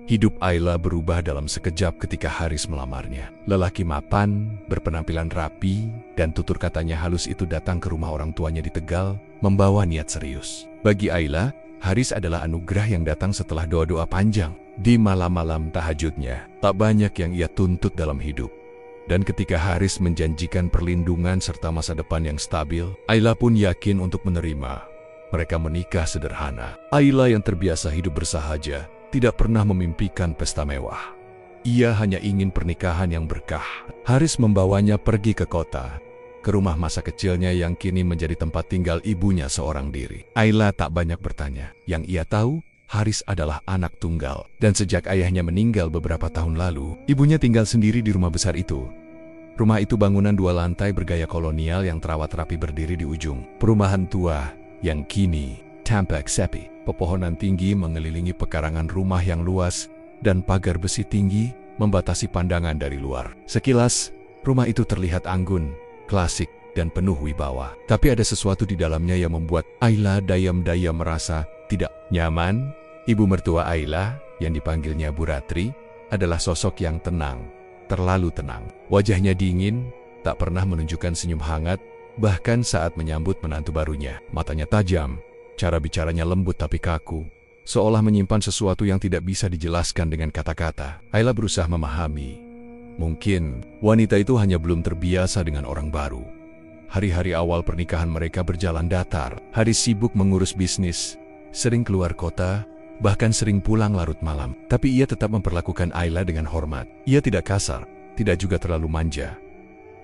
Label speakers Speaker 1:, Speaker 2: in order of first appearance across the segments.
Speaker 1: Hidup Ayla berubah dalam sekejap ketika Haris melamarnya. Lelaki mapan, berpenampilan rapi, dan tutur katanya halus itu datang ke rumah orang tuanya di Tegal, membawa niat serius. Bagi Ayla, Haris adalah anugerah yang datang setelah doa-doa panjang. Di malam-malam tahajudnya, tak banyak yang ia tuntut dalam hidup. Dan ketika Haris menjanjikan perlindungan serta masa depan yang stabil, Ayla pun yakin untuk menerima. Mereka menikah sederhana. Ayla yang terbiasa hidup bersahaja, tidak pernah memimpikan pesta mewah. Ia hanya ingin pernikahan yang berkah. Haris membawanya pergi ke kota, ke rumah masa kecilnya yang kini menjadi tempat tinggal ibunya seorang diri. Ayla tak banyak bertanya. Yang ia tahu, Haris adalah anak tunggal. Dan sejak ayahnya meninggal beberapa tahun lalu, ibunya tinggal sendiri di rumah besar itu. Rumah itu bangunan 2 lantai bergaya kolonial yang terawat rapi berdiri di ujung perumahan tua yang kini tampak sepi. Pepohonan tinggi mengelilingi pekarangan rumah yang luas dan pagar besi tinggi membatasi pandangan dari luar. Sekilas, rumah itu terlihat anggun, klasik, dan penuh wibawa. Tapi ada sesuatu di dalamnya yang membuat Ayla dayam-dayam merasa tidak nyaman. Ibu mertua Ayla, yang dipanggilnya Bu Ratri, adalah sosok yang tenang, terlalu tenang. Wajahnya dingin, tak pernah menunjukkan senyum hangat, bahkan saat menyambut menantu barunya. Matanya tajam, cara bicaranya lembut tapi kaku, seolah menyimpan sesuatu yang tidak bisa dijelaskan dengan kata-kata. Ayla berusaha memahami. Mungkin wanita itu hanya belum terbiasa dengan orang baru. Hari-hari awal pernikahan mereka berjalan datar. Haris sibuk mengurus bisnis, sering keluar kota, bahkan sering pulang larut malam. Tapi ia tetap memperlakukan Ayla dengan hormat. Ia tidak kasar, tidak juga terlalu manja.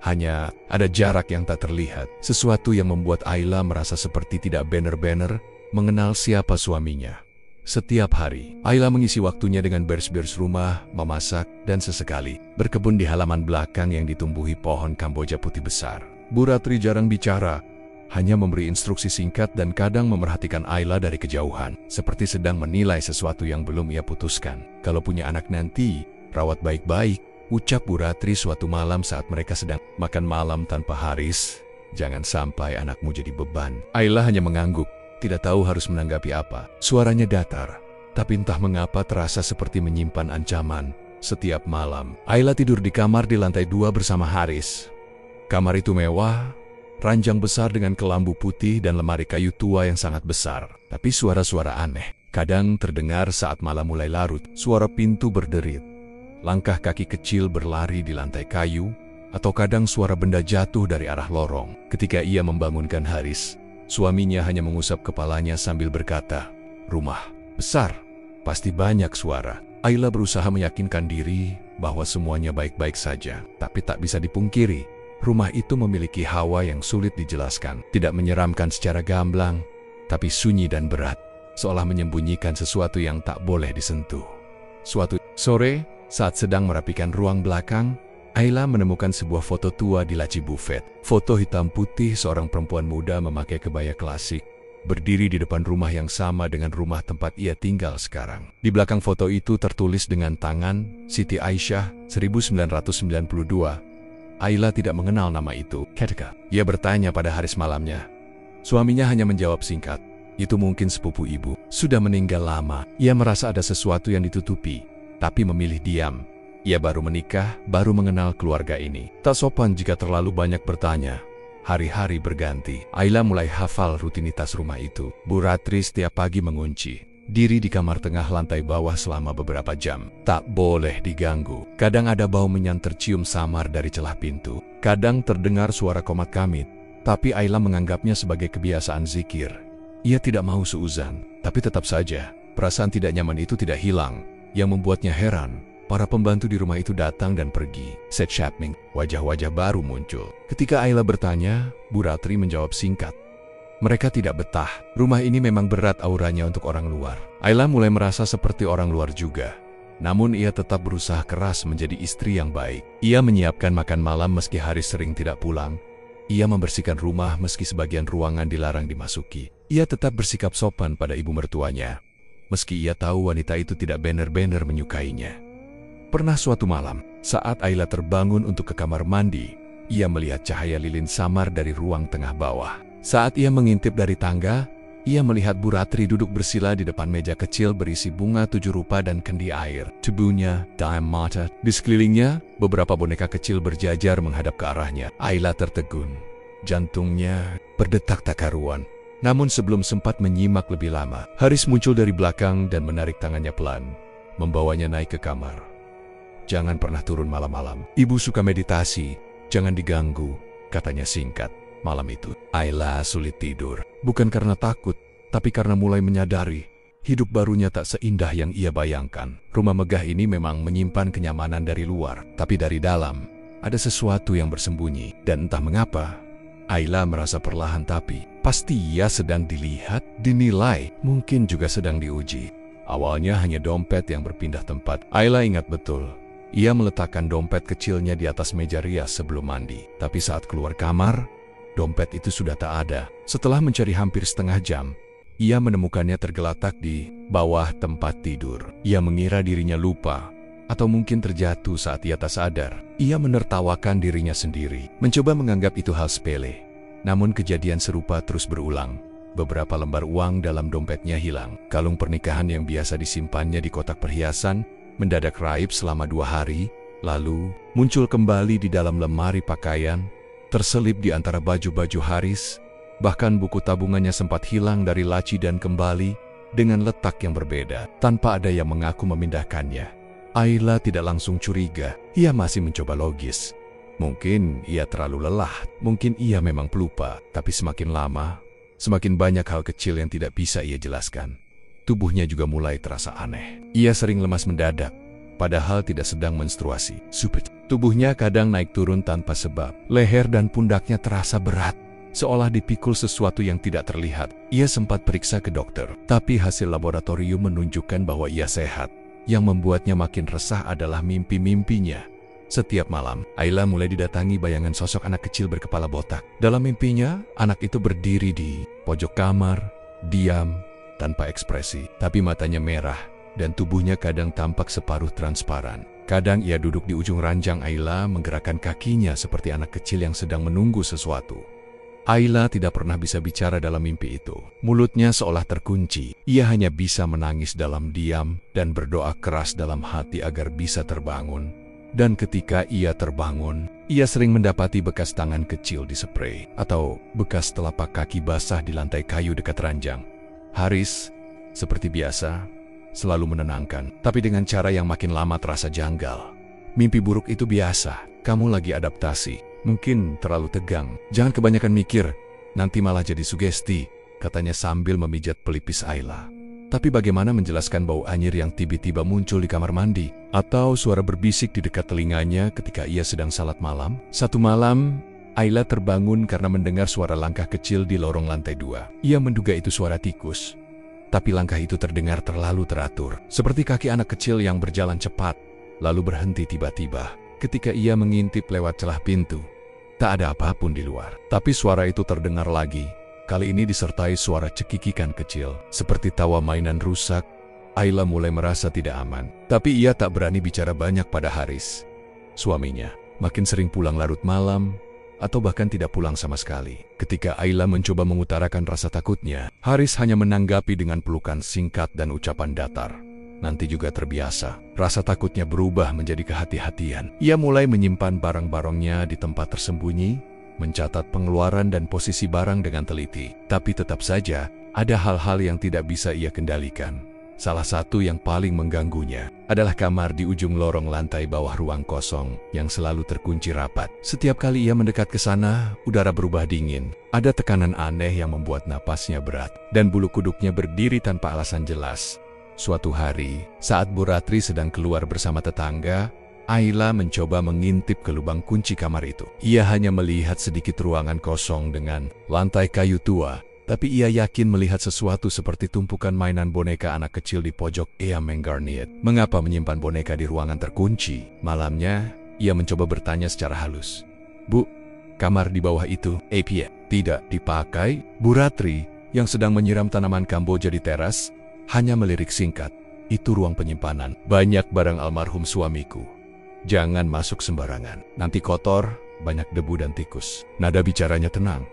Speaker 1: Hanya ada jarak yang tak terlihat, sesuatu yang membuat Ayla merasa seperti tidak bener-bener mengenal siapa suaminya. Setiap hari, Ayla mengisi waktunya dengan beres-beres rumah, memasak, dan sesekali berkebun di halaman belakang yang ditumbuhi pohon Kamboja putih besar. Bu Ratri jarang bicara, hanya memberi instruksi singkat dan kadang memerhatikan Ayla dari kejauhan, seperti sedang menilai sesuatu yang belum ia putuskan. Kalau punya anak nanti, rawat baik-baik, ucap Bu Ratri suatu malam saat mereka sedang makan malam tanpa Haris. Jangan sampai anakmu jadi beban. Ayla hanya mengangguk, tidak tahu harus menanggapi apa. Suaranya datar, tapi entah mengapa terasa seperti menyimpan ancaman. Setiap malam, Ayla tidur di kamar di lantai 2 bersama Haris. Kamar itu mewah, ranjang besar dengan kelambu putih dan lemari kayu tua yang sangat besar. Tapi suara-suara aneh kadang terdengar saat malam mulai larut. Suara pintu berderit, langkah kaki kecil berlari di lantai kayu, atau kadang suara benda jatuh dari arah lorong. Ketika ia membangunkan Haris, suaminya hanya mengusap kepalanya sambil berkata, "Rumah besar, pasti banyak suara." Ayla berusaha meyakinkan diri bahwa semuanya baik-baik saja, tapi tak bisa dipungkiri, rumah itu memiliki hawa yang sulit dijelaskan. Tidak menyeramkan secara gamblang, tapi sunyi dan berat, seolah menyembunyikan sesuatu yang tak boleh disentuh. Suatu sore, saat sedang merapikan ruang belakang, Ayla menemukan sebuah foto tua di laci bufet. Foto hitam putih seorang perempuan muda memakai kebaya klasik, berdiri di depan rumah yang sama dengan rumah tempat ia tinggal sekarang. Di belakang foto itu tertulis dengan tangan, Siti Aisyah, 1992. Ayla tidak mengenal nama itu. Ketika ia bertanya pada Haris malamnya, suaminya hanya menjawab singkat, "Itu mungkin sepupu ibu. Sudah meninggal lama." Ia merasa ada sesuatu yang ditutupi, tapi memilih diam. Ia baru menikah, baru mengenal keluarga ini. Tak sopan jika terlalu banyak bertanya. Hari-hari berganti. Ayla mulai hafal rutinitas rumah itu. Bu Ratri setiap pagi mengunci diri di kamar tengah lantai bawah selama beberapa jam. Tak boleh diganggu. Kadang ada bau menyan tercium samar dari celah pintu. Kadang terdengar suara komat kamit. Tapi Ayla menganggapnya sebagai kebiasaan zikir. Ia tidak mau suuzan, tapi tetap saja, perasaan tidak nyaman itu tidak hilang. Yang membuatnya heran, para pembantu di rumah itu datang dan pergi. Set Chapming, wajah-wajah baru muncul. Ketika Ayla bertanya, Bu Ratri menjawab singkat, "Mereka tidak betah. Rumah ini memang berat auranya untuk orang luar." Ayla mulai merasa seperti orang luar juga. Namun ia tetap berusaha keras menjadi istri yang baik. Ia menyiapkan makan malam meski Haris sering tidak pulang. Ia membersihkan rumah meski sebagian ruangan dilarang dimasuki. Ia tetap bersikap sopan pada ibu mertuanya, meski ia tahu wanita itu tidak benar-benar menyukainya. Pernah suatu malam, saat Ayla terbangun untuk ke kamar mandi, ia melihat cahaya lilin samar dari ruang tengah bawah. Saat ia mengintip dari tangga, ia melihat Bu Ratri duduk bersila di depan meja kecil berisi bunga 7 rupa dan kendi air. Tubuhnya dalam mata. Di sekelilingnya, beberapa boneka kecil berjajar menghadap ke arahnya. Ayla tertegun. Jantungnya berdetak tak karuan. Namun sebelum sempat menyimak lebih lama, Haris muncul dari belakang dan menarik tangannya pelan, membawanya naik ke kamar. "Jangan pernah turun malam-malam. Ibu suka meditasi. Jangan diganggu," katanya singkat. Malam itu, Ayla sulit tidur. Bukan karena takut, tapi karena mulai menyadari hidup barunya tak seindah yang ia bayangkan. Rumah megah ini memang menyimpan kenyamanan dari luar, tapi dari dalam ada sesuatu yang bersembunyi. Dan entah mengapa, Ayla merasa perlahan tapi pasti ia sedang dilihat, dinilai, mungkin juga sedang diuji. Awalnya hanya dompet yang berpindah tempat. Ayla ingat betul. Ia meletakkan dompet kecilnya di atas meja rias sebelum mandi. Tapi saat keluar kamar, dompet itu sudah tak ada. Setelah mencari hampir setengah jam, ia menemukannya tergeletak di bawah tempat tidur. Ia mengira dirinya lupa, atau mungkin terjatuh saat ia tak sadar. Ia menertawakan dirinya sendiri, mencoba menganggap itu hal sepele. Namun kejadian serupa terus berulang. Beberapa lembar uang dalam dompetnya hilang. Kalung pernikahan yang biasa disimpannya di kotak perhiasan mendadak raib selama 2 hari, lalu muncul kembali di dalam lemari pakaian, terselip di antara baju-baju Haris. Bahkan buku tabungannya sempat hilang dari laci dan kembali dengan letak yang berbeda, tanpa ada yang mengaku memindahkannya. Ayla tidak langsung curiga, ia masih mencoba logis. Mungkin ia terlalu lelah, mungkin ia memang pelupa, tapi semakin lama, semakin banyak hal kecil yang tidak bisa ia jelaskan. Tubuhnya juga mulai terasa aneh. Ia sering lemas mendadak, padahal tidak sedang menstruasi. Tubuhnya kadang naik turun tanpa sebab. Leher dan pundaknya terasa berat, seolah dipikul sesuatu yang tidak terlihat. Ia sempat periksa ke dokter, tapi hasil laboratorium menunjukkan bahwa ia sehat. Yang membuatnya makin resah adalah mimpi-mimpinya. Setiap malam, Ayla mulai didatangi bayangan sosok anak kecil berkepala botak. Dalam mimpinya, anak itu berdiri di pojok kamar, diam, tanpa ekspresi, tapi matanya merah, dan tubuhnya kadang tampak separuh transparan. Kadang ia duduk di ujung ranjang Ayla, menggerakkan kakinya seperti anak kecil yang sedang menunggu sesuatu. Ayla tidak pernah bisa bicara dalam mimpi itu. Mulutnya seolah terkunci. Ia hanya bisa menangis dalam diam dan berdoa keras dalam hati agar bisa terbangun. Dan ketika ia terbangun, ia sering mendapati bekas tangan kecil di spray atau bekas telapak kaki basah di lantai kayu dekat ranjang. Haris, seperti biasa, selalu menenangkan, tapi dengan cara yang makin lama terasa janggal. "Mimpi buruk itu biasa, kamu lagi adaptasi. Mungkin terlalu tegang. Jangan kebanyakan mikir, nanti malah jadi sugesti," katanya sambil memijat pelipis Ayla. Tapi bagaimana menjelaskan bau anyir yang tiba-tiba muncul di kamar mandi? Atau suara berbisik di dekat telinganya ketika ia sedang salat malam? Satu malam, Ayla terbangun karena mendengar suara langkah kecil di lorong lantai 2. Ia menduga itu suara tikus. Tapi langkah itu terdengar terlalu teratur, seperti kaki anak kecil yang berjalan cepat, lalu berhenti tiba-tiba. Ketika ia mengintip lewat celah pintu, tak ada apapun di luar. Tapi suara itu terdengar lagi. Kali ini disertai suara cekikikan kecil, seperti tawa mainan rusak. Ayla mulai merasa tidak aman. Tapi ia tak berani bicara banyak pada Haris, suaminya. Makin sering pulang larut malam, atau bahkan tidak pulang sama sekali. Ketika Ayla mencoba mengutarakan rasa takutnya, Haris hanya menanggapi dengan pelukan singkat dan ucapan datar. Nanti juga terbiasa. Rasa takutnya berubah menjadi kehati-hatian. Ia mulai menyimpan barang-barangnya di tempat tersembunyi, mencatat pengeluaran dan posisi barang dengan teliti. Tapi tetap saja, ada hal-hal yang tidak bisa ia kendalikan. Salah satu yang paling mengganggunya adalah kamar di ujung lorong lantai bawah ruang kosong yang selalu terkunci rapat. Setiap kali ia mendekat ke sana, udara berubah dingin. Ada tekanan aneh yang membuat napasnya berat, dan bulu kuduknya berdiri tanpa alasan jelas. Suatu hari, saat Bu Ratri sedang keluar bersama tetangga, Ayla mencoba mengintip ke lubang kunci kamar itu. Ia hanya melihat sedikit ruangan kosong dengan lantai kayu tua. Tapi ia yakin melihat sesuatu seperti tumpukan mainan boneka anak kecil di pojok. Ia menggarniet. Mengapa menyimpan boneka di ruangan terkunci? Malamnya, ia mencoba bertanya secara halus. "Bu, kamar di bawah itu, tidak dipakai?" Bu Ratri, yang sedang menyiram tanaman kamboja di teras, hanya melirik singkat. "Itu ruang penyimpanan. Banyak barang almarhum suamiku. Jangan masuk sembarangan. Nanti kotor, banyak debu dan tikus." Nada bicaranya tenang,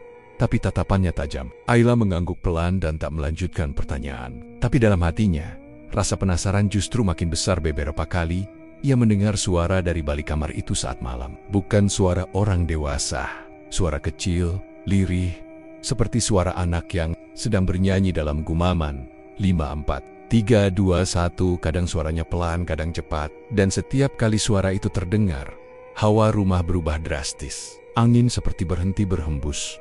Speaker 1: tapi tatapannya tajam. Ayla mengangguk pelan dan tak melanjutkan pertanyaan. Tapi dalam hatinya, rasa penasaran justru makin besar. Beberapa kali, ia mendengar suara dari balik kamar itu saat malam. Bukan suara orang dewasa, suara kecil, lirih, seperti suara anak yang sedang bernyanyi dalam gumaman. 5, 4, 3, 2, 1, kadang suaranya pelan, kadang cepat. Dan setiap kali suara itu terdengar, hawa rumah berubah drastis. Angin seperti berhenti berhembus.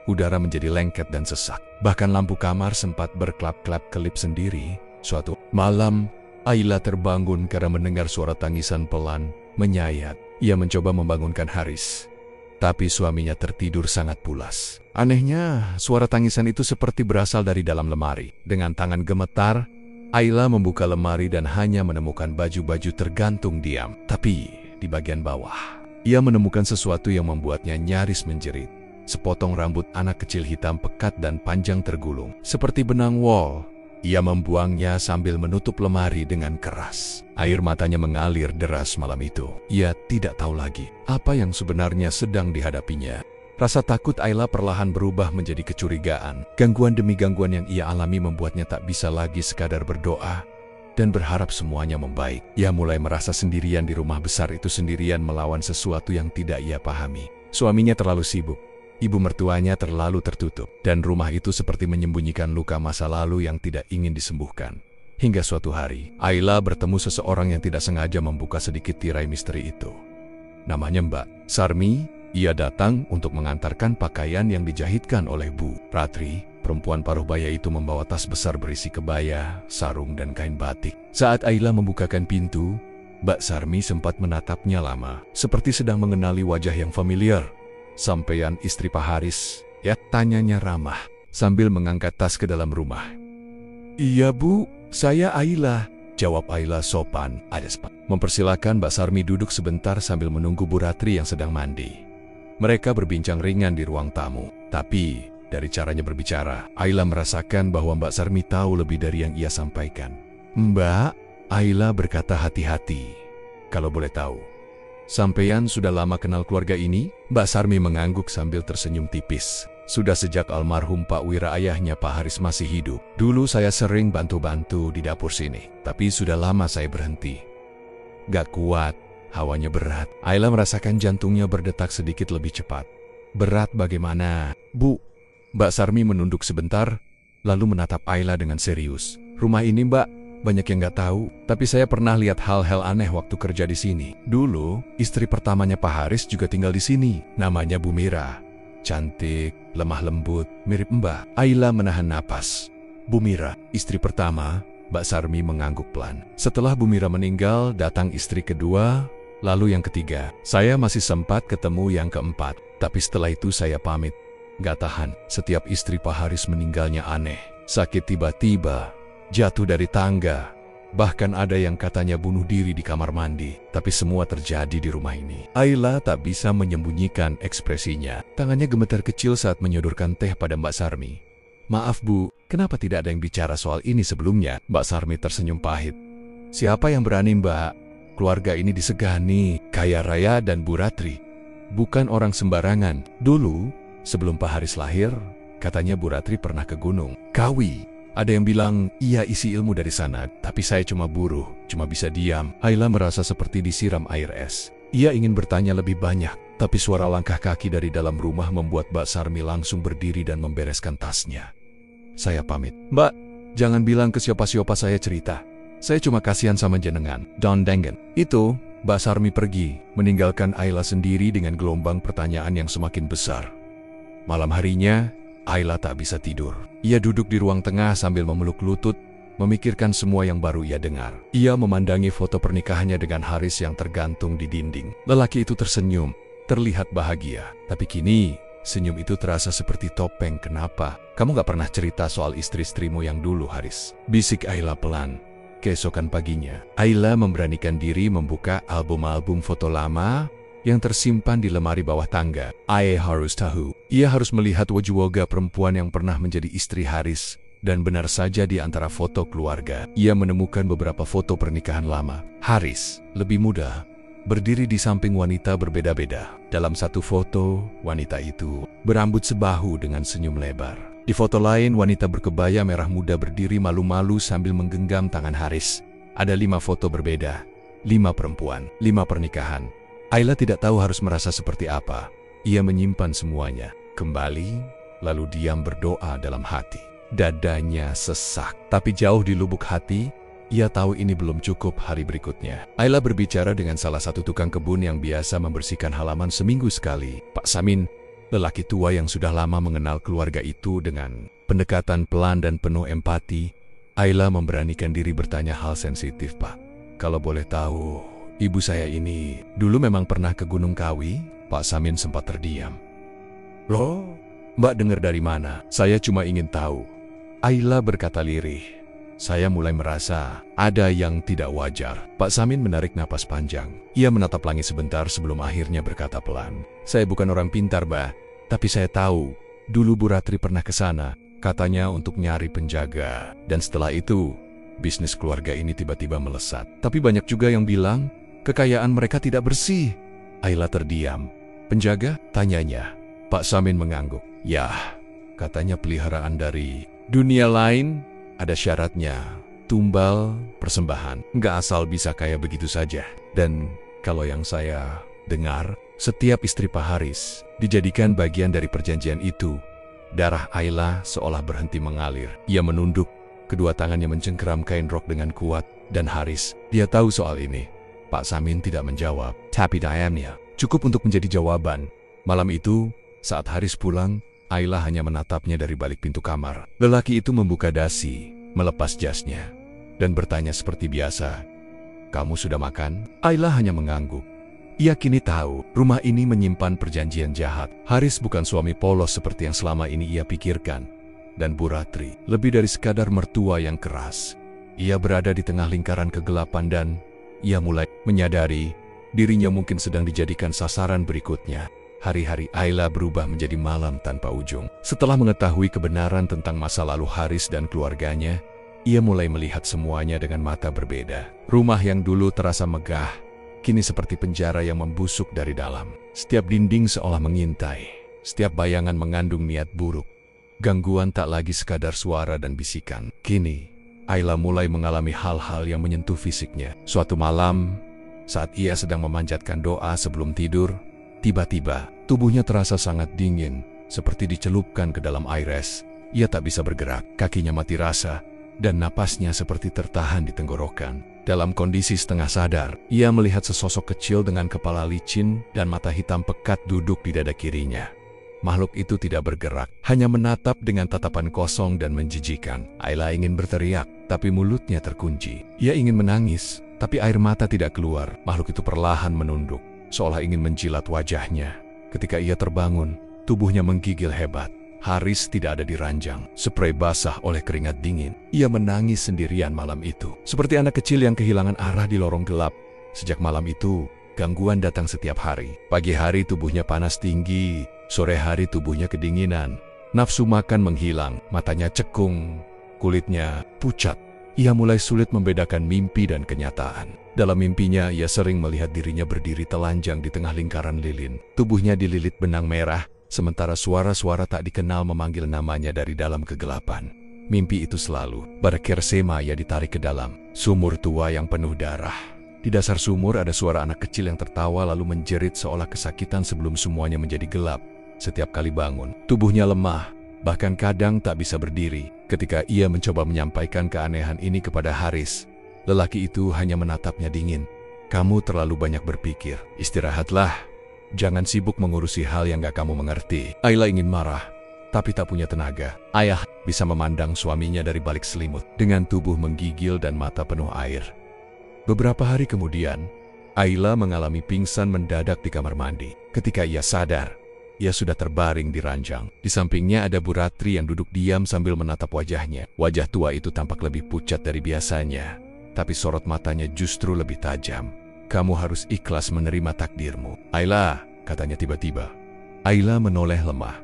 Speaker 1: Udara menjadi lengket dan sesak. Bahkan lampu kamar sempat berkelap-kelap kelip sendiri. Suatu malam, Ayla terbangun karena mendengar suara tangisan pelan, menyayat. Ia mencoba membangunkan Haris, tapi suaminya tertidur sangat pulas. Anehnya, suara tangisan itu seperti berasal dari dalam lemari. Dengan tangan gemetar, Ayla membuka lemari dan hanya menemukan baju-baju tergantung diam. Tapi di bagian bawah, ia menemukan sesuatu yang membuatnya nyaris menjerit. Sepotong rambut anak kecil hitam pekat dan panjang tergulung, seperti benang wol. Ia membuangnya sambil menutup lemari dengan keras. Air matanya mengalir deras malam itu. Ia tidak tahu lagi apa yang sebenarnya sedang dihadapinya. Rasa takut Ayla perlahan berubah menjadi kecurigaan. Gangguan demi gangguan yang ia alami membuatnya tak bisa lagi sekadar berdoa dan berharap semuanya membaik. Ia mulai merasa sendirian di rumah besar itu, sendirian melawan sesuatu yang tidak ia pahami. Suaminya terlalu sibuk, ibu mertuanya terlalu tertutup, dan rumah itu seperti menyembunyikan luka masa lalu yang tidak ingin disembuhkan. Hingga suatu hari, Ayla bertemu seseorang yang tidak sengaja membuka sedikit tirai misteri itu. Namanya Mbak Sarmi. Ia datang untuk mengantarkan pakaian yang dijahitkan oleh Bu Ratri. Perempuan paruh baya itu membawa tas besar berisi kebaya, sarung, dan kain batik. Saat Ayla membukakan pintu, Mbak Sarmi sempat menatapnya lama, seperti sedang mengenali wajah yang familiar. "Sampean istri Pak Haris, ya?" tanyanya ramah, sambil mengangkat tas ke dalam rumah. "Iya Bu, saya Ayla," jawab Ayla sopan. Mempersilakan Mbak Sarmi duduk sebentar sambil menunggu Bu Ratri yang sedang mandi. Mereka berbincang ringan di ruang tamu, tapi dari caranya berbicara, Ayla merasakan bahwa Mbak Sarmi tahu lebih dari yang ia sampaikan. "Mbak," Ayla berkata hati-hati, "kalau boleh tahu, sampean sudah lama kenal keluarga ini?" Mbak Sarmi mengangguk sambil tersenyum tipis. "Sudah sejak almarhum Pak Wira, ayahnya Pak Haris, masih hidup. Dulu saya sering bantu-bantu di dapur sini, tapi sudah lama saya berhenti. Gak kuat, hawanya berat." Ayla merasakan jantungnya berdetak sedikit lebih cepat. "Berat bagaimana, Bu?" Mbak Sarmi menunduk sebentar, lalu menatap Ayla dengan serius. "Rumah ini, Mbak, banyak yang gak tahu, tapi saya pernah lihat hal-hal aneh waktu kerja di sini. Dulu, istri pertamanya Pak Haris juga tinggal di sini. Namanya Bu Mira. Cantik, lemah lembut, mirip Mbak." Ayla menahan napas. "Bu Mira, istri pertama?" Mbak Sarmi mengangguk pelan. "Setelah Bu Mira meninggal, datang istri kedua, lalu yang ketiga. Saya masih sempat ketemu yang keempat, tapi setelah itu saya pamit. Gak tahan, setiap istri Pak Haris meninggalnya aneh. Sakit tiba-tiba, jatuh dari tangga, bahkan ada yang katanya bunuh diri di kamar mandi. Tapi semua terjadi di rumah ini." Ayla tak bisa menyembunyikan ekspresinya. Tangannya gemetar kecil saat menyodorkan teh pada Mbak Sarmi. "Maaf Bu, kenapa tidak ada yang bicara soal ini sebelumnya?" Mbak Sarmi tersenyum pahit. "Siapa yang berani, Mbak? Keluarga ini disegani, kaya raya dan Bu Ratri bukan orang sembarangan. Dulu, sebelum Pak Haris lahir, katanya Bu Ratri pernah ke Gunung Kawi. Ada yang bilang ia isi ilmu dari sana, tapi saya cuma buruh, cuma bisa diam." Ayla merasa seperti disiram air es. Ia ingin bertanya lebih banyak, tapi suara langkah kaki dari dalam rumah membuat Mbak Sarmi langsung berdiri dan membereskan tasnya. "Saya pamit." "Mbak, jangan bilang ke siapa-siapa saya cerita. Saya cuma kasihan sama jenengan. Don Dengen." Itu, Mbak Sarmi pergi, meninggalkan Ayla sendiri dengan gelombang pertanyaan yang semakin besar. Malam harinya, Ayla tak bisa tidur. Ia duduk di ruang tengah sambil memeluk lutut, memikirkan semua yang baru ia dengar. Ia memandangi foto pernikahannya dengan Haris yang tergantung di dinding. Lelaki itu tersenyum, terlihat bahagia. Tapi kini, senyum itu terasa seperti topeng. "Kenapa? Kamu gak pernah cerita soal istri-istrimu yang dulu, Haris?" bisik Ayla pelan. Keesokan paginya, Ayla memberanikan diri membuka album-album foto lama yang tersimpan di lemari bawah tangga. Ia harus tahu, ia harus melihat wajah perempuan yang pernah menjadi istri Haris. Dan benar saja, di antara foto keluarga, ia menemukan beberapa foto pernikahan lama. Haris lebih muda, berdiri di samping wanita berbeda-beda. Dalam satu foto, wanita itu berambut sebahu dengan senyum lebar. Di foto lain, wanita berkebaya merah muda berdiri malu-malu sambil menggenggam tangan Haris. Ada 5 foto berbeda, 5 perempuan, 5 pernikahan. Ayla tidak tahu harus merasa seperti apa. Ia menyimpan semuanya. Kembali, lalu diam berdoa dalam hati. Dadanya sesak, tapi jauh di lubuk hati, ia tahu ini belum cukup hari berikutnya. Ayla berbicara dengan salah satu tukang kebun yang biasa membersihkan halaman seminggu sekali. Pak Samin, lelaki tua yang sudah lama mengenal keluarga itu, dengan pendekatan pelan dan penuh empati, Ayla memberanikan diri bertanya hal sensitif. Pak, kalau boleh tahu, ibu saya ini dulu memang pernah ke Gunung Kawi? Pak Samin sempat terdiam. Loh, Mbak dengar dari mana? Saya cuma ingin tahu. Ayla berkata lirih. Saya mulai merasa ada yang tidak wajar. Pak Samin menarik napas panjang. Ia menatap langit sebentar sebelum akhirnya berkata pelan. Saya bukan orang pintar, Mbak. Tapi saya tahu, dulu Bu Ratri pernah ke sana. Katanya untuk nyari penjaga. Dan setelah itu, bisnis keluarga ini tiba-tiba melesat. Tapi banyak juga yang bilang, kekayaan mereka tidak bersih. Ayla terdiam. Penjaga? Tanyanya. Pak Samin mengangguk. Ya, katanya peliharaan dari dunia lain. Ada syaratnya, tumbal, persembahan. Nggak asal bisa kayak begitu saja. Dan kalau yang saya dengar, setiap istri Pak Haris dijadikan bagian dari perjanjian itu. Darah Ayla seolah berhenti mengalir. Ia menunduk, kedua tangannya mencengkeram kain rok dengan kuat. Dan Haris, dia tahu soal ini. Pak Samin tidak menjawab, tapi diamnya cukup untuk menjadi jawaban. Malam itu, saat Haris pulang, Ayla hanya menatapnya dari balik pintu kamar. Lelaki itu membuka dasi, melepas jasnya, dan bertanya seperti biasa, "Kamu sudah makan?" Ayla hanya mengangguk. Ia kini tahu, rumah ini menyimpan perjanjian jahat. Haris bukan suami polos seperti yang selama ini ia pikirkan. Dan Bu Ratri, lebih dari sekadar mertua yang keras. Ia berada di tengah lingkaran kegelapan dan ia mulai menyadari dirinya mungkin sedang dijadikan sasaran berikutnya. Hari-hari Ayla berubah menjadi malam tanpa ujung. Setelah mengetahui kebenaran tentang masa lalu Haris dan keluarganya, ia mulai melihat semuanya dengan mata berbeda. Rumah yang dulu terasa megah, kini seperti penjara yang membusuk dari dalam. Setiap dinding seolah mengintai, setiap bayangan mengandung niat buruk. Gangguan tak lagi sekadar suara dan bisikan. Kini, Ayla mulai mengalami hal-hal yang menyentuh fisiknya. Suatu malam, saat ia sedang memanjatkan doa sebelum tidur, tiba-tiba, tubuhnya terasa sangat dingin, seperti dicelupkan ke dalam air es. Ia tak bisa bergerak, kakinya mati rasa, dan napasnya seperti tertahan di tenggorokan. Dalam kondisi setengah sadar, ia melihat sesosok kecil dengan kepala licin dan mata hitam pekat duduk di dada kirinya. Makhluk itu tidak bergerak, hanya menatap dengan tatapan kosong dan menjijikan. Ayla ingin berteriak, tapi mulutnya terkunci. Ia ingin menangis, tapi air mata tidak keluar. Makhluk itu perlahan menunduk, seolah ingin menjilat wajahnya. Ketika ia terbangun, tubuhnya menggigil hebat. Haris tidak ada di ranjang, sprei basah oleh keringat dingin. Ia menangis sendirian malam itu, seperti anak kecil yang kehilangan arah di lorong gelap. Sejak malam itu, gangguan datang setiap hari. Pagi hari tubuhnya panas tinggi, sore hari tubuhnya kedinginan. Nafsu makan menghilang, matanya cekung, kulitnya pucat. Ia mulai sulit membedakan mimpi dan kenyataan. Dalam mimpinya, ia sering melihat dirinya berdiri telanjang di tengah lingkaran lilin. Tubuhnya dililit benang merah, sementara suara-suara tak dikenal memanggil namanya dari dalam kegelapan. Mimpi itu selalu berkersema. Ia ditarik ke dalam sumur tua yang penuh darah. Di dasar sumur ada suara anak kecil yang tertawa lalu menjerit seolah kesakitan sebelum semuanya menjadi gelap. Setiap kali bangun, tubuhnya lemah, bahkan kadang tak bisa berdiri. Ketika ia mencoba menyampaikan keanehan ini kepada Haris, lelaki itu hanya menatapnya dingin. "Kamu terlalu banyak berpikir. Istirahatlah. Jangan sibuk mengurusi hal yang gak kamu mengerti." Ayla ingin marah, tapi tak punya tenaga. Ayah bisa memandang suaminya dari balik selimut, dengan tubuh menggigil dan mata penuh air. Beberapa hari kemudian, Ayla mengalami pingsan mendadak di kamar mandi. Ketika ia sadar, ia sudah terbaring di ranjang. Di sampingnya ada Bu Ratri yang duduk diam sambil menatap wajahnya. Wajah tua itu tampak lebih pucat dari biasanya, tapi sorot matanya justru lebih tajam. "Kamu harus ikhlas menerima takdirmu, Ayla," katanya tiba-tiba. Ayla menoleh lemah.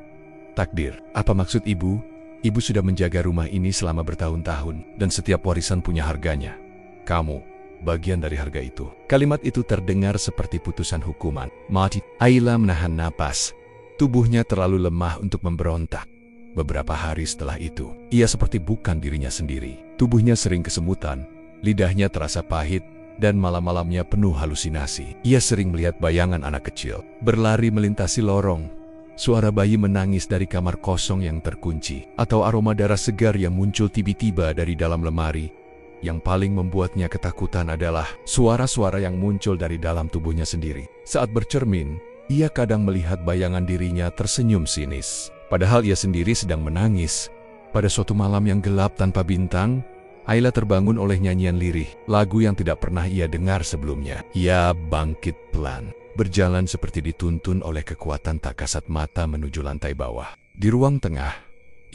Speaker 1: "Takdir? Apa maksud ibu? Ibu sudah menjaga rumah ini selama bertahun-tahun, dan setiap warisan punya harganya. Kamu bagian dari harga itu. Kalimat itu terdengar seperti putusan hukuman. Mati. Ayla menahan napas. Tubuhnya terlalu lemah untuk memberontak. Beberapa hari setelah itu, ia seperti bukan dirinya sendiri. Tubuhnya sering kesemutan, lidahnya terasa pahit, dan malam-malamnya penuh halusinasi. Ia sering melihat bayangan anak kecil berlari melintasi lorong, suara bayi menangis dari kamar kosong yang terkunci, atau aroma darah segar yang muncul tiba-tiba dari dalam lemari. Yang paling membuatnya ketakutan adalah suara-suara yang muncul dari dalam tubuhnya sendiri. Saat bercermin, ia kadang melihat bayangan dirinya tersenyum sinis, padahal ia sendiri sedang menangis. Pada suatu malam yang gelap tanpa bintang, Ayla terbangun oleh nyanyian lirih, lagu yang tidak pernah ia dengar sebelumnya. Ia bangkit pelan, berjalan seperti dituntun oleh kekuatan tak kasat mata menuju lantai bawah. Di ruang tengah,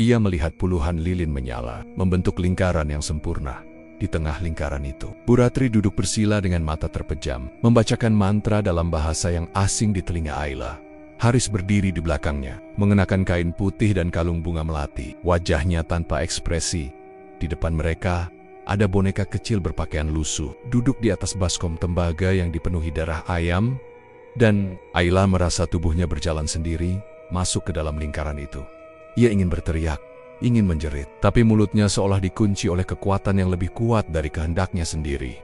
Speaker 1: ia melihat puluhan lilin menyala, membentuk lingkaran yang sempurna. Di tengah lingkaran itu, Bu Ratri duduk bersila dengan mata terpejam, membacakan mantra dalam bahasa yang asing di telinga Ayla. Haris berdiri di belakangnya, mengenakan kain putih dan kalung bunga melati, wajahnya tanpa ekspresi. Di depan mereka, ada boneka kecil berpakaian lusuh, duduk di atas baskom tembaga yang dipenuhi darah ayam, dan Ayla merasa tubuhnya berjalan sendiri, masuk ke dalam lingkaran itu. Ia ingin berteriak, ingin menjerit, tapi mulutnya seolah dikunci oleh kekuatan yang lebih kuat dari kehendaknya sendiri.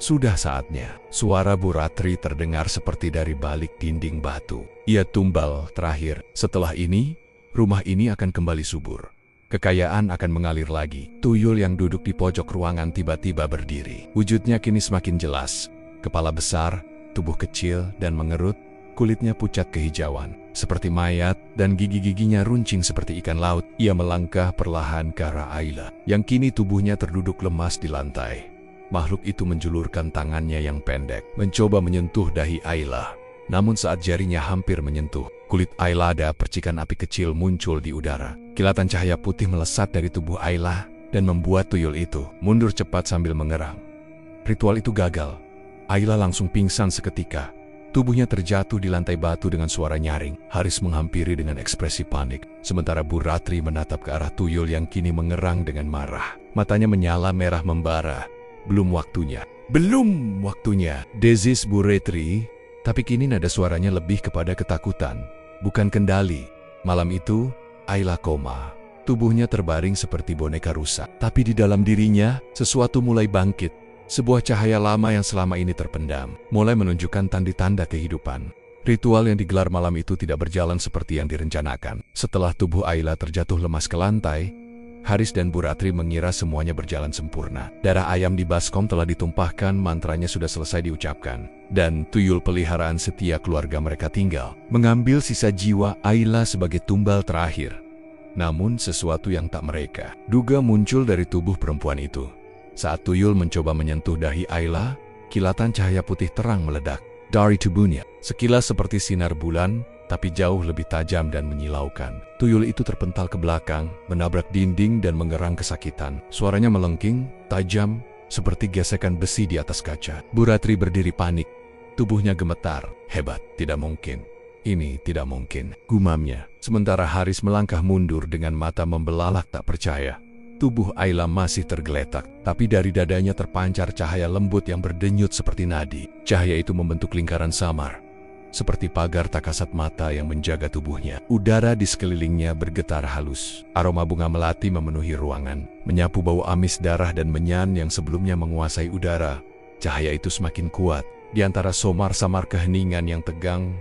Speaker 1: Sudah saatnya, suara Bu Ratri terdengar seperti dari balik dinding batu. Ia tumbal terakhir. Setelah ini, rumah ini akan kembali subur. Kekayaan akan mengalir lagi. Tuyul yang duduk di pojok ruangan tiba-tiba berdiri. Wujudnya kini semakin jelas. Kepala besar, tubuh kecil dan mengerut, kulitnya pucat kehijauan, seperti mayat, dan gigi-giginya runcing seperti ikan laut. Ia melangkah perlahan ke arah Ayla, yang kini tubuhnya terduduk lemas di lantai. Makhluk itu menjulurkan tangannya yang pendek, mencoba menyentuh dahi Ayla. Namun saat jarinya hampir menyentuh kulit Ayla, ada percikan api kecil muncul di udara. Kilatan cahaya putih melesat dari tubuh Ayla dan membuat tuyul itu mundur cepat sambil mengerang. Ritual itu gagal. Ayla langsung pingsan seketika. Tubuhnya terjatuh di lantai batu dengan suara nyaring. Haris menghampiri dengan ekspresi panik, sementara Bu Ratri menatap ke arah tuyul yang kini mengerang dengan marah. Matanya menyala merah membara. Belum waktunya. Belum waktunya. Desis Bu Ratri, tapi kini nada suaranya lebih kepada ketakutan, bukan kendali. Malam itu, Ayla koma. Tubuhnya terbaring seperti boneka rusak. Tapi di dalam dirinya, sesuatu mulai bangkit. Sebuah cahaya lama yang selama ini terpendam, mulai menunjukkan tanda-tanda kehidupan. Ritual yang digelar malam itu tidak berjalan seperti yang direncanakan. Setelah tubuh Ayla terjatuh lemas ke lantai, Haris dan Bu Ratri mengira semuanya berjalan sempurna. Darah ayam di baskom telah ditumpahkan, mantranya sudah selesai diucapkan, dan tuyul peliharaan setia keluarga mereka tinggal mengambil sisa jiwa Ayla sebagai tumbal terakhir. Namun sesuatu yang tak mereka duga muncul dari tubuh perempuan itu. Saat tuyul mencoba menyentuh dahi Ayla, kilatan cahaya putih terang meledak dari tubuhnya. Sekilas seperti sinar bulan, tapi jauh lebih tajam dan menyilaukan. Tuyul itu terpental ke belakang, menabrak dinding dan mengerang kesakitan. Suaranya melengking, tajam, seperti gesekan besi di atas kaca. Bu Ratri berdiri panik. Tubuhnya gemetar. Hebat, tidak mungkin. Ini tidak mungkin, gumamnya. Sementara Haris melangkah mundur dengan mata membelalak tak percaya. Tubuh Ayla masih tergeletak, tapi dari dadanya terpancar cahaya lembut yang berdenyut seperti nadi. Cahaya itu membentuk lingkaran samar, seperti pagar tak kasat mata yang menjaga tubuhnya. Udara di sekelilingnya bergetar halus. Aroma bunga melati memenuhi ruangan, menyapu bau amis darah dan menyan yang sebelumnya menguasai udara. Cahaya itu semakin kuat. Di antara samar-samar keheningan yang tegang,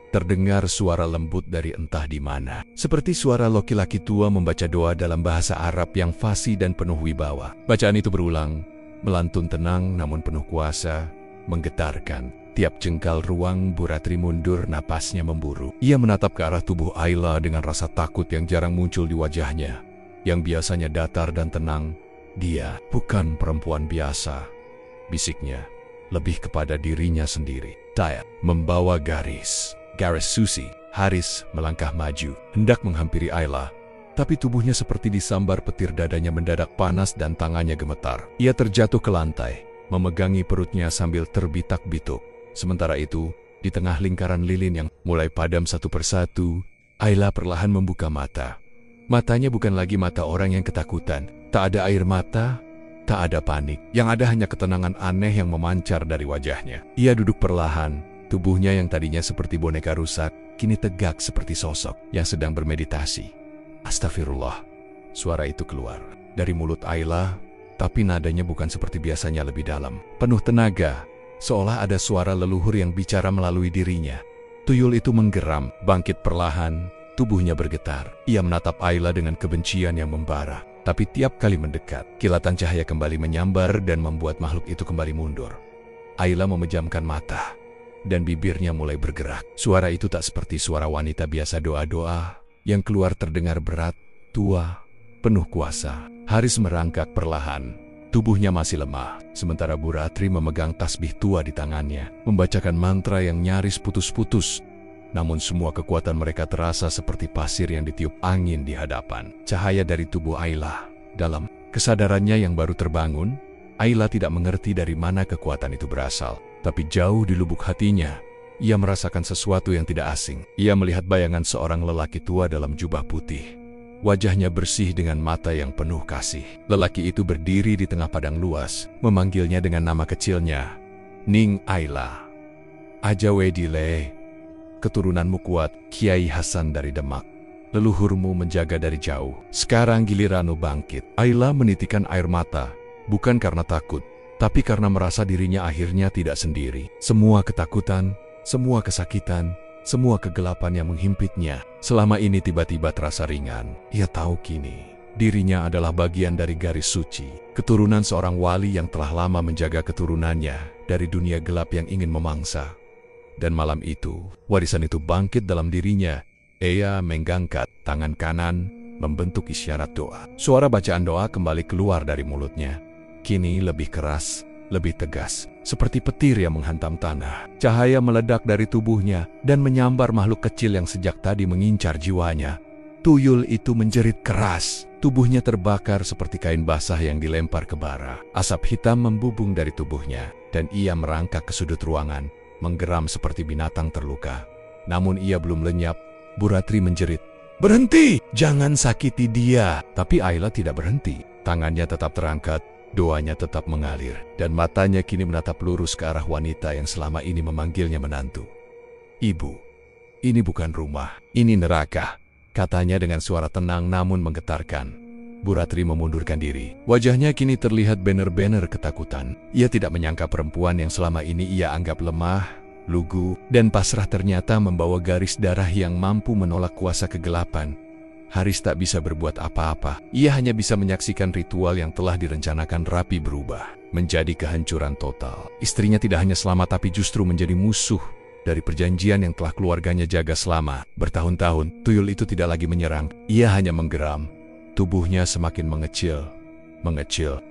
Speaker 1: terdengar suara lembut dari entah di mana. Seperti suara laki-laki tua membaca doa dalam bahasa Arab yang fasih dan penuh wibawa. Bacaan itu berulang, melantun tenang namun penuh kuasa, menggetarkan. Tiap jengkal ruang Bu Ratri mundur, napasnya memburu. Ia menatap ke arah tubuh Ayla dengan rasa takut yang jarang muncul di wajahnya, yang biasanya datar dan tenang. Dia bukan perempuan biasa, bisiknya, lebih kepada dirinya sendiri. Dia membawa garis susi. Haris melangkah maju, hendak menghampiri Ayla, tapi tubuhnya seperti disambar petir. Dadanya mendadak panas dan tangannya gemetar. Ia terjatuh ke lantai, memegangi perutnya sambil terbitak-bituk. Sementara itu, di tengah lingkaran lilin yang mulai padam satu persatu, Ayla perlahan membuka mata. Matanya bukan lagi mata orang yang ketakutan. Tak ada air mata, Tak ada panik, yang ada hanya ketenangan aneh yang memancar dari wajahnya. Ia duduk perlahan, tubuhnya yang tadinya seperti boneka rusak, kini tegak seperti sosok yang sedang bermeditasi. Astagfirullah, suara itu keluar dari mulut Ayla, tapi nadanya bukan seperti biasanya lebih dalam. Penuh tenaga, seolah ada suara leluhur yang bicara melalui dirinya. Tuyul itu menggeram, bangkit perlahan, tubuhnya bergetar. Ia menatap Ayla dengan kebencian yang membara. Tapi tiap kali mendekat, kilatan cahaya kembali menyambar dan membuat makhluk itu kembali mundur. Ayla memejamkan mata, dan bibirnya mulai bergerak. Suara itu tak seperti suara wanita biasa doa-doa, yang keluar terdengar berat, tua, penuh kuasa. Haris merangkak perlahan, tubuhnya masih lemah, sementara Bu Ratri memegang tasbih tua di tangannya, membacakan mantra yang nyaris putus-putus. Namun semua kekuatan mereka terasa seperti pasir yang ditiup angin di hadapan. Cahaya dari tubuh Ayla dalam kesadarannya yang baru terbangun, Ayla tidak mengerti dari mana kekuatan itu berasal. Tapi jauh di lubuk hatinya, ia merasakan sesuatu yang tidak asing. Ia melihat bayangan seorang lelaki tua dalam jubah putih. Wajahnya bersih dengan mata yang penuh kasih. Lelaki itu berdiri di tengah padang luas, memanggilnya dengan nama kecilnya, Ning Ayla. Aja wedile, keturunanmu kuat, Kiai Hasan dari Demak. Leluhurmu menjaga dari jauh. Sekarang giliranmu bangkit. Ayla menitikan air mata, bukan karena takut, tapi karena merasa dirinya akhirnya tidak sendiri. Semua ketakutan, semua kesakitan, semua kegelapan yang menghimpitnya selama ini tiba-tiba terasa ringan. Ia tahu kini, dirinya adalah bagian dari garis suci, keturunan seorang wali yang telah lama menjaga keturunannya dari dunia gelap yang ingin memangsa. Dan malam itu, warisan itu bangkit dalam dirinya. Ia menggangkat tangan kanan, membentuk isyarat doa. Suara bacaan doa kembali keluar dari mulutnya. Kini lebih keras, lebih tegas, seperti petir yang menghantam tanah. Cahaya meledak dari tubuhnya dan menyambar makhluk kecil yang sejak tadi mengincar jiwanya. Tuyul itu menjerit keras. Tubuhnya terbakar seperti kain basah yang dilempar ke bara. Asap hitam membubung dari tubuhnya, dan ia merangkak ke sudut ruangan, menggeram seperti binatang terluka. Namun ia belum lenyap. Bu Ratri menjerit, "Berhenti! Jangan sakiti dia!" Tapi Ayla tidak berhenti. Tangannya tetap terangkat, doanya tetap mengalir, dan matanya kini menatap lurus ke arah wanita yang selama ini memanggilnya menantu. "Ibu, ini bukan rumah, ini neraka," katanya dengan suara tenang namun menggetarkan. Bu Ratri memundurkan diri. Wajahnya kini terlihat benar-benar ketakutan. Ia tidak menyangka perempuan yang selama ini ia anggap lemah, lugu, dan pasrah ternyata membawa garis darah yang mampu menolak kuasa kegelapan. Haris tak bisa berbuat apa-apa. Ia hanya bisa menyaksikan ritual yang telah direncanakan rapi berubah menjadi kehancuran total. Istrinya tidak hanya selamat tapi justru menjadi musuh dari perjanjian yang telah keluarganya jaga selama bertahun-tahun. Tuyul itu tidak lagi menyerang. Ia hanya menggeram. Tubuhnya semakin mengecil,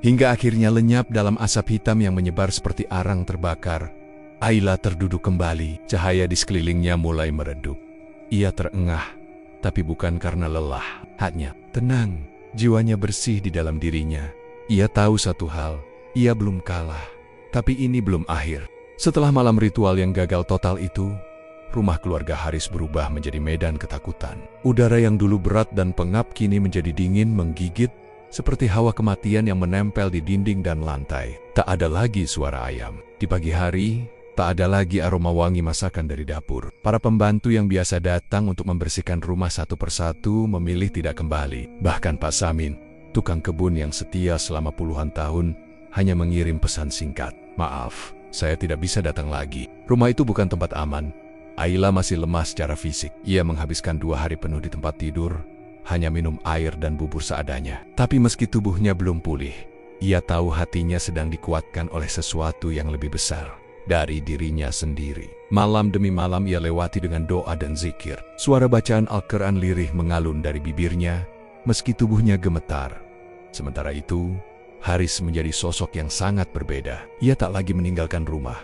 Speaker 1: hingga akhirnya lenyap dalam asap hitam yang menyebar seperti arang terbakar. Ayla terduduk kembali, cahaya di sekelilingnya mulai meredup. Ia terengah, tapi bukan karena lelah, hanya tenang. Jiwanya bersih di dalam dirinya. Ia tahu satu hal, ia belum kalah, tapi ini belum akhir. Setelah malam ritual yang gagal total itu, rumah keluarga Haris berubah menjadi medan ketakutan. Udara yang dulu berat dan pengap kini menjadi dingin menggigit, seperti hawa kematian yang menempel di dinding dan lantai. Tak ada lagi suara ayam. Di pagi hari, tak ada lagi aroma wangi masakan dari dapur. Para pembantu yang biasa datang untuk membersihkan rumah satu persatu memilih tidak kembali. Bahkan Pak Samin, tukang kebun yang setia selama puluhan tahun, hanya mengirim pesan singkat, "Maaf, saya tidak bisa datang lagi." Rumah itu bukan tempat aman. Ayla masih lemah secara fisik. Ia menghabiskan 2 hari penuh di tempat tidur, hanya minum air dan bubur seadanya. Tapi meski tubuhnya belum pulih, ia tahu hatinya sedang dikuatkan oleh sesuatu yang lebih besar dari dirinya sendiri. Malam demi malam ia lewati dengan doa dan zikir. Suara bacaan Al-Quran lirih mengalun dari bibirnya, meski tubuhnya gemetar. Sementara itu, Haris menjadi sosok yang sangat berbeda. Ia tak lagi meninggalkan rumah.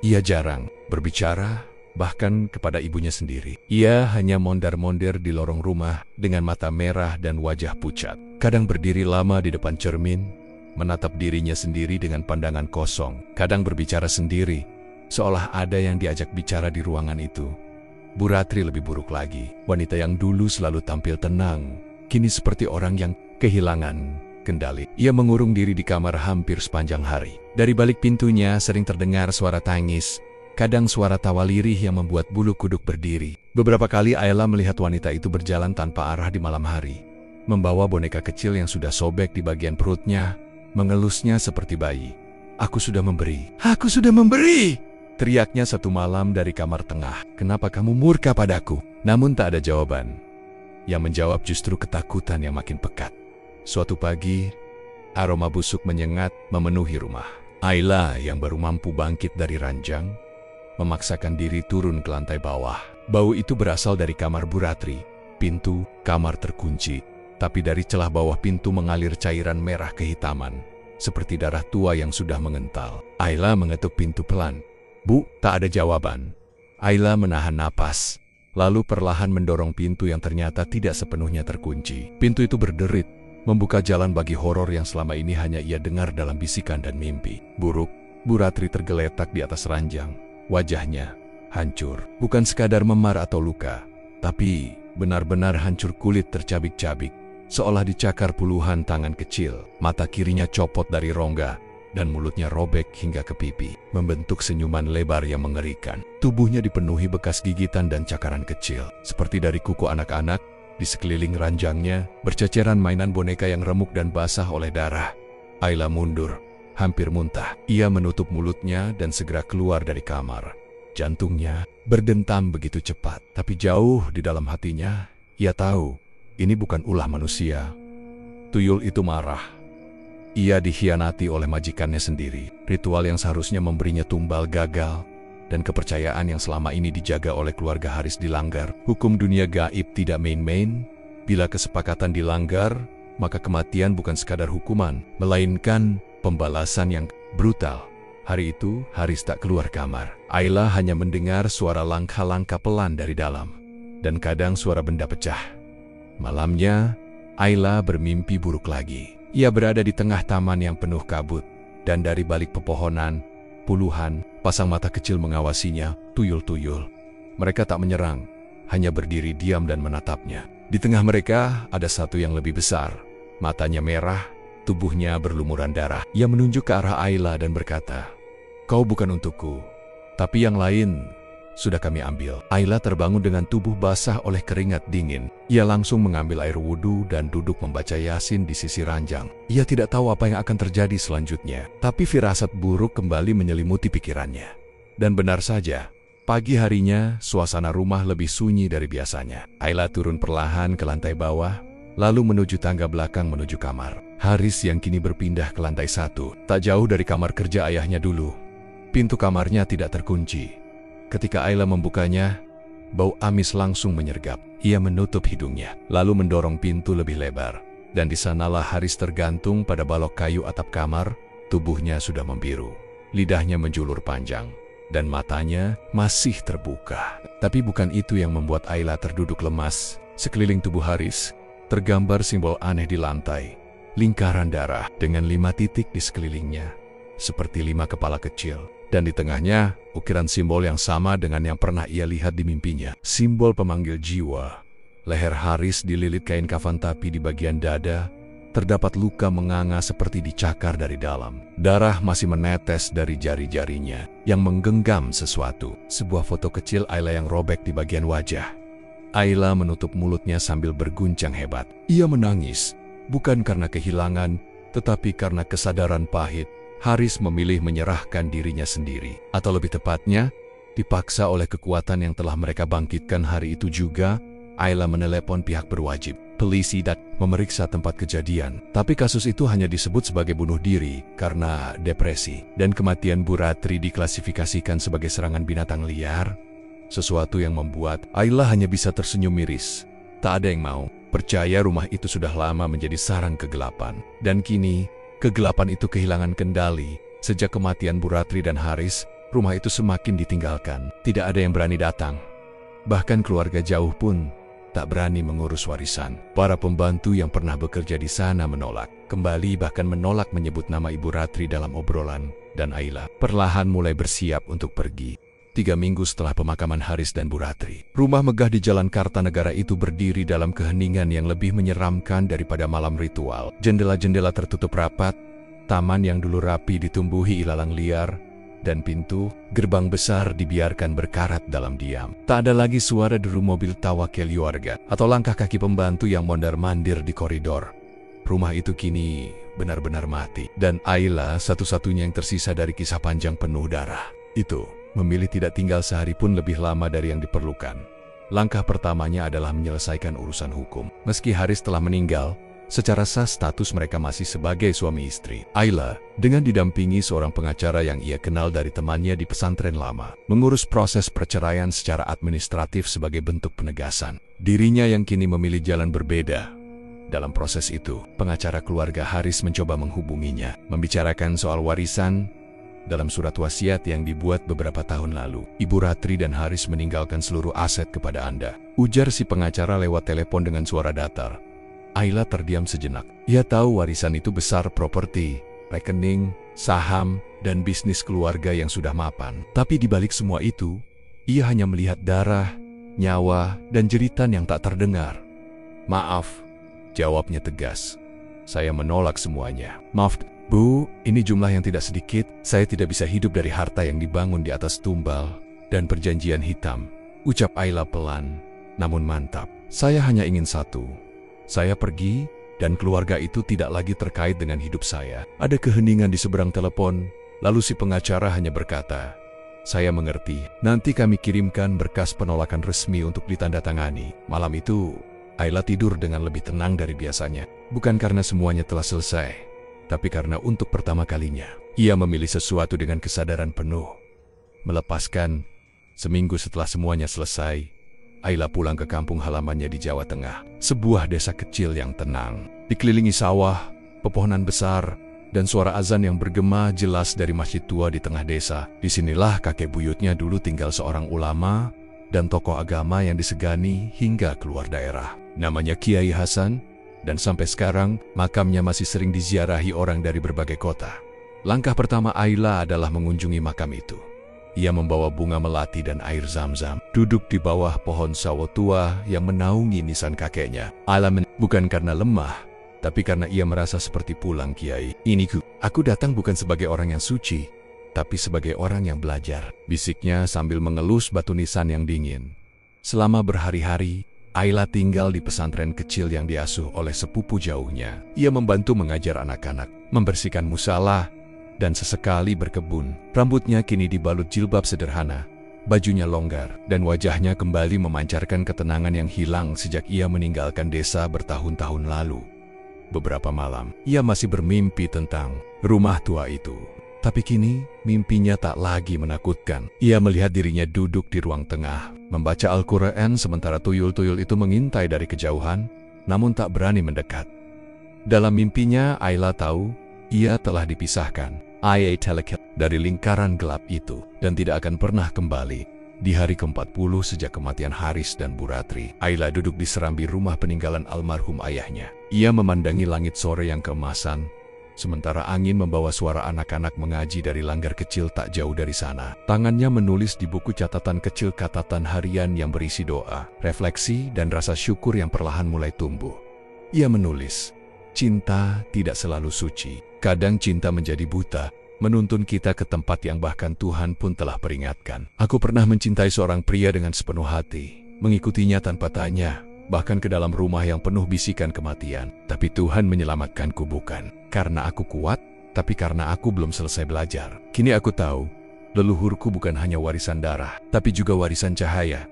Speaker 1: Ia jarang berbicara, bahkan kepada ibunya sendiri. Ia hanya mondar-mondir di lorong rumah dengan mata merah dan wajah pucat. Kadang berdiri lama di depan cermin, menatap dirinya sendiri dengan pandangan kosong. Kadang berbicara sendiri, seolah ada yang diajak bicara di ruangan itu. Bu Ratri lebih buruk lagi. Wanita yang dulu selalu tampil tenang, kini seperti orang yang kehilangan kendali. Ia mengurung diri di kamar hampir sepanjang hari. Dari balik pintunya sering terdengar suara tangis, kadang suara tawa lirih yang membuat bulu kuduk berdiri. Beberapa kali Ayla melihat wanita itu berjalan tanpa arah di malam hari, membawa boneka kecil yang sudah sobek di bagian perutnya, mengelusnya seperti bayi. "Aku sudah memberi. Aku sudah memberi!" teriaknya satu malam dari kamar tengah. "Kenapa kamu murka padaku?" Namun tak ada jawaban. Yang menjawab justru ketakutan yang makin pekat. Suatu pagi, aroma busuk menyengat memenuhi rumah. Ayla yang baru mampu bangkit dari ranjang, memaksakan diri turun ke lantai bawah. Bau itu berasal dari kamar Bu Ratri. Pintu kamar terkunci, tapi dari celah bawah pintu mengalir cairan merah kehitaman, seperti darah tua yang sudah mengental. Ayla mengetuk pintu pelan. "Bu," tak ada jawaban. Ayla menahan napas, lalu perlahan mendorong pintu yang ternyata tidak sepenuhnya terkunci. Pintu itu berderit, membuka jalan bagi horor yang selama ini hanya ia dengar dalam bisikan dan mimpi. Buruk, Bu Ratri tergeletak di atas ranjang. Wajahnya hancur, bukan sekadar memar atau luka, tapi benar-benar hancur. Kulit tercabik-cabik, seolah dicakar puluhan tangan kecil. Mata kirinya copot dari rongga, dan mulutnya robek hingga ke pipi, membentuk senyuman lebar yang mengerikan. Tubuhnya dipenuhi bekas gigitan dan cakaran kecil, seperti dari kuku anak-anak. Di sekeliling ranjangnya, berceceran mainan boneka yang remuk dan basah oleh darah. Ayla mundur, hampir muntah. Ia menutup mulutnya dan segera keluar dari kamar. Jantungnya berdentam begitu cepat, tapi jauh di dalam hatinya, ia tahu ini bukan ulah manusia. Tuyul itu marah. Ia dikhianati oleh majikannya sendiri. Ritual yang seharusnya memberinya tumbal gagal, dan kepercayaan yang selama ini dijaga oleh keluarga Haris dilanggar. Hukum dunia gaib tidak main-main. Bila kesepakatan dilanggar, maka kematian bukan sekadar hukuman, melainkan pembalasan yang brutal. Hari itu, Haris tak keluar kamar. Ayla hanya mendengar suara langkah-langkah pelan dari dalam, dan kadang suara benda pecah. Malamnya, Ayla bermimpi buruk lagi. Ia berada di tengah taman yang penuh kabut, dan dari balik pepohonan, puluhan pasang mata kecil mengawasinya, tuyul-tuyul. Mereka tak menyerang, hanya berdiri diam dan menatapnya. Di tengah mereka ada satu yang lebih besar. Matanya merah, tubuhnya berlumuran darah. Ia menunjuk ke arah Ayla dan berkata, "Kau bukan untukku, tapi yang lain sudah kami ambil." Ayla terbangun dengan tubuh basah oleh keringat dingin. Ia langsung mengambil air wudhu dan duduk membaca Yasin di sisi ranjang. Ia tidak tahu apa yang akan terjadi selanjutnya, tapi firasat buruk kembali menyelimuti pikirannya. Dan benar saja, pagi harinya suasana rumah lebih sunyi dari biasanya. Ayla turun perlahan ke lantai bawah, lalu menuju tangga belakang menuju kamar. Haris yang kini berpindah ke lantai 1, tak jauh dari kamar kerja ayahnya dulu. Pintu kamarnya tidak terkunci. Ketika Ayla membukanya, bau amis langsung menyergap. Ia menutup hidungnya, lalu mendorong pintu lebih lebar. Dan di sanalah Haris tergantung pada balok kayu atap kamar. Tubuhnya sudah membiru, lidahnya menjulur panjang, dan matanya masih terbuka. Tapi bukan itu yang membuat Ayla terduduk lemas. Sekeliling tubuh Haris tergambar simbol aneh di lantai. Lingkaran darah dengan 5 titik di sekelilingnya, seperti 5 kepala kecil. Dan di tengahnya, ukiran simbol yang sama dengan yang pernah ia lihat di mimpinya. Simbol pemanggil jiwa. Leher Haris dililit kain kafan, tapi di bagian dada terdapat luka menganga seperti dicakar dari dalam. Darah masih menetes dari jari-jarinya yang menggenggam sesuatu. Sebuah foto kecil Ayla yang robek di bagian wajah. Ayla menutup mulutnya sambil berguncang hebat. Ia menangis, bukan karena kehilangan, tetapi karena kesadaran pahit. Haris memilih menyerahkan dirinya sendiri, atau lebih tepatnya, dipaksa oleh kekuatan yang telah mereka bangkitkan hari itu juga. Ayla menelepon pihak berwajib, polisi, dan memeriksa tempat kejadian. Tapi kasus itu hanya disebut sebagai bunuh diri karena depresi, dan kematian Bu Ratri diklasifikasikan sebagai serangan binatang liar. Sesuatu yang membuat Ayla hanya bisa tersenyum miris. Tak ada yang mau percaya rumah itu sudah lama menjadi sarang kegelapan, dan kini kegelapan itu kehilangan kendali. Sejak kematian Bu Ratri dan Haris, rumah itu semakin ditinggalkan. Tidak ada yang berani datang. Bahkan keluarga jauh pun tak berani mengurus warisan. Para pembantu yang pernah bekerja di sana menolak kembali, bahkan menolak menyebut nama Ibu Ratri dalam obrolan. Dan Ayla perlahan mulai bersiap untuk pergi. 3 minggu setelah pemakaman Haris dan Bu Ratri. Rumah megah di Jalan Kartanegara itu berdiri dalam keheningan yang lebih menyeramkan daripada malam ritual. Jendela-jendela tertutup rapat, taman yang dulu rapi ditumbuhi ilalang liar, dan pintu gerbang besar dibiarkan berkarat dalam diam. Tak ada lagi suara deru mobil tawakal warga atau langkah kaki pembantu yang mondar-mandir di koridor. Rumah itu kini benar-benar mati, dan Ayla satu-satunya yang tersisa dari kisah panjang penuh darah itu memilih tidak tinggal sehari pun lebih lama dari yang diperlukan. Langkah pertamanya adalah menyelesaikan urusan hukum. Meski Haris telah meninggal, secara sah status mereka masih sebagai suami istri. Ayla, dengan didampingi seorang pengacara yang ia kenal dari temannya di pesantren lama, mengurus proses perceraian secara administratif sebagai bentuk penegasan. Dirinya yang kini memilih jalan berbeda. Dalam proses itu, pengacara keluarga Haris mencoba menghubunginya, membicarakan soal warisan. Dalam surat wasiat yang dibuat beberapa tahun lalu, Ibu Ratri dan Haris meninggalkan seluruh aset kepada Anda, ujar si pengacara lewat telepon dengan suara datar. Ayla terdiam sejenak. Ia tahu warisan itu besar, properti, rekening, saham, dan bisnis keluarga yang sudah mapan. Tapi di balik semua itu, ia hanya melihat darah, nyawa, dan jeritan yang tak terdengar. Maaf, jawabnya tegas. Saya menolak semuanya. Maaf, Bu, ini jumlah yang tidak sedikit. Saya tidak bisa hidup dari harta yang dibangun di atas tumbal dan perjanjian hitam, ucap Ayla pelan, namun mantap. Saya hanya ingin satu. Saya pergi, dan keluarga itu tidak lagi terkait dengan hidup saya. Ada keheningan di seberang telepon, lalu si pengacara hanya berkata, saya mengerti, nanti kami kirimkan berkas penolakan resmi untuk ditandatangani. Malam itu, Ayla tidur dengan lebih tenang dari biasanya. Bukan karena semuanya telah selesai, tapi karena untuk pertama kalinya, ia memilih sesuatu dengan kesadaran penuh. Melepaskan. Seminggu setelah semuanya selesai, Ayla pulang ke kampung halamannya di Jawa Tengah. Sebuah desa kecil yang tenang, dikelilingi sawah, pepohonan besar, dan suara azan yang bergema jelas dari masjid tua di tengah desa. Disinilah kakek buyutnya dulu tinggal, seorang ulama dan tokoh agama yang disegani hingga keluar daerah. Namanya Kiai Hasan, dan sampai sekarang makamnya masih sering diziarahi orang dari berbagai kota. Langkah pertama Ayla adalah mengunjungi makam itu. Ia membawa bunga melati dan air zam-zam, duduk di bawah pohon sawo tua yang menaungi nisan kakeknya. Ayla bukan karena lemah, tapi karena ia merasa seperti pulang. Kiai, aku datang bukan sebagai orang yang suci, tapi sebagai orang yang belajar, bisiknya sambil mengelus batu nisan yang dingin. Selama berhari-hari, Ayla tinggal di pesantren kecil yang diasuh oleh sepupu jauhnya. Ia membantu mengajar anak-anak, membersihkan musalah, dan sesekali berkebun. Rambutnya kini dibalut jilbab sederhana, bajunya longgar, dan wajahnya kembali memancarkan ketenangan yang hilang sejak ia meninggalkan desa bertahun-tahun lalu. Beberapa malam, ia masih bermimpi tentang rumah tua itu. Tapi kini, mimpinya tak lagi menakutkan. Ia melihat dirinya duduk di ruang tengah, membaca Al-Quran sementara tuyul-tuyul itu mengintai dari kejauhan, namun tak berani mendekat. Dalam mimpinya, Ayla tahu, ia telah dipisahkan dari lingkaran gelap itu, dan tidak akan pernah kembali. Di hari ke-40 sejak kematian Haris dan Bu Ratri, Ayla duduk di serambi rumah peninggalan almarhum ayahnya. Ia memandangi langit sore yang keemasan, sementara angin membawa suara anak-anak mengaji dari langgar kecil tak jauh dari sana. Tangannya menulis di buku catatan kecil catatan harian yang berisi doa, refleksi, dan rasa syukur yang perlahan mulai tumbuh. Ia menulis, cinta tidak selalu suci. Kadang cinta menjadi buta, menuntun kita ke tempat yang bahkan Tuhan pun telah peringatkan. Aku pernah mencintai seorang pria dengan sepenuh hati, mengikutinya tanpa tanya, bahkan ke dalam rumah yang penuh bisikan kematian. Tapi Tuhan menyelamatkanku bukan karena aku kuat, tapi karena aku belum selesai belajar. Kini aku tahu, leluhurku bukan hanya warisan darah, tapi juga warisan cahaya.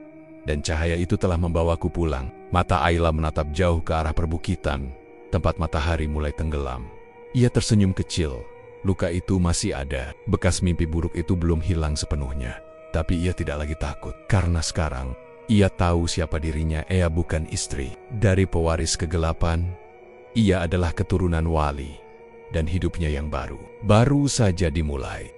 Speaker 1: Dan cahaya itu telah membawaku pulang. Mata Ayla menatap jauh ke arah perbukitan, tempat matahari mulai tenggelam. Ia tersenyum kecil. Luka itu masih ada. Bekas mimpi buruk itu belum hilang sepenuhnya. Tapi ia tidak lagi takut, karena sekarang ia tahu siapa dirinya. Ia bukan istri dari pewaris kegelapan. Ia adalah keturunan wali. Dan hidupnya yang baru saja dimulai.